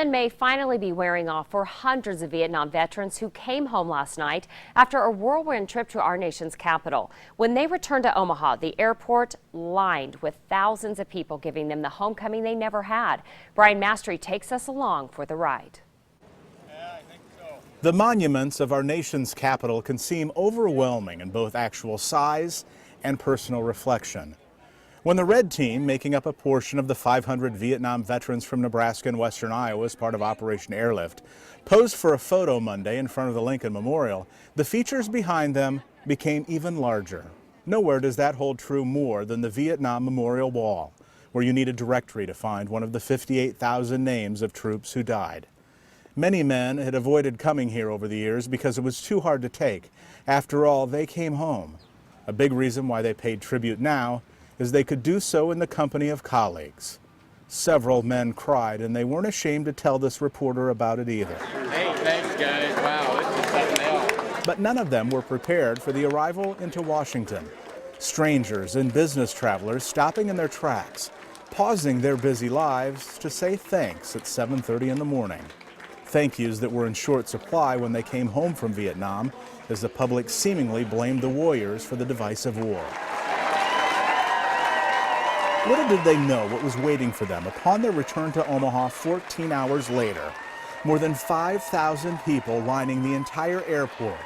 adrenaline may finally be wearing off for hundreds of Vietnam veterans who came home last night after a whirlwind trip to our nation's capital. When they returned to Omaha, the airport lined with thousands of people giving them the homecoming they never had. MASTRE takes us along for the ride. The monuments of our nation's capital can seem overwhelming in both actual size and personal reflection. When the Red Team, making up a portion of the 500 Vietnam veterans from Nebraska and western Iowa as part of Operation Airlift, posed for a photo Monday in front of the Lincoln Memorial, the features behind them became even larger. Nowhere does that hold true more than the Vietnam Memorial Wall, where you need a directory to find one of the 58,000 names of troops who died. Many men had avoided coming here over the years because it was too hard to take. After all, they came home. A big reason why they paid tribute now is they could do so in the company of colleagues. Several men cried, and they weren't ashamed to tell this reporter about it either. Hey, thanks guys. Wow, this is something else. But none of them were prepared for the arrival into Washington. Strangers and business travelers stopping in their tracks, pausing their busy lives to say thanks at 7:30 in the morning. Thank yous that were in short supply when they came home from Vietnam, as the public seemingly blamed the warriors for the divisive war. Little did they know what was waiting for them upon their return to Omaha 14 hours later. More than 5,000 people lining the entire airport,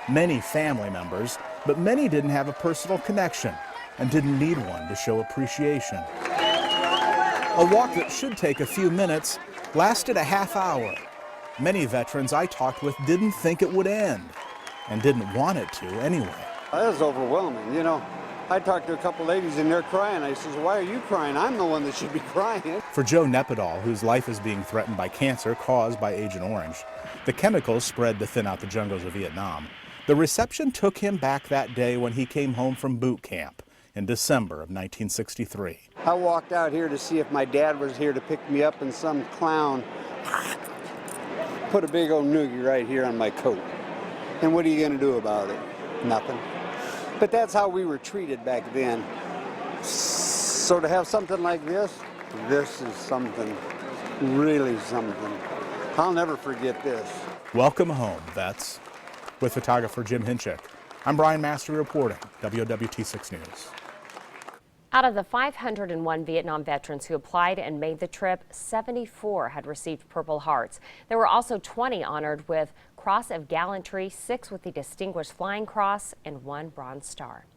many family members, but many didn't have a personal connection and didn't need one to show appreciation. A walk that should take a few minutes lasted a half hour. Many veterans I talked with didn't think it would end and didn't want it to anyway. That was overwhelming, you know. I talked to a couple ladies and they're crying. I says, why are you crying? I'm the one that should be crying. For Joe Nepidal, whose life is being threatened by cancer caused by Agent Orange, the chemicals spread to thin out the jungles of Vietnam. The reception took him back that day when he came home from boot camp in December of 1963. I walked out here to see if my dad was here to pick me up, and some clown put a big old noogie right here on my coat. And what are you going to do about it? Nothing. But that's how we were treated back then. So to have something like this is something, really something. I'll never forget this. Welcome home, vets. With photographer Jim Hinchik, I'm MASTRE reporting, WOWT6 News. Out of the 501 Vietnam veterans who applied and made the trip, 74 had received Purple Hearts. There were also 20 honored with Cross of Gallantry, 6 with the Distinguished Flying Cross, and 1 Bronze Star.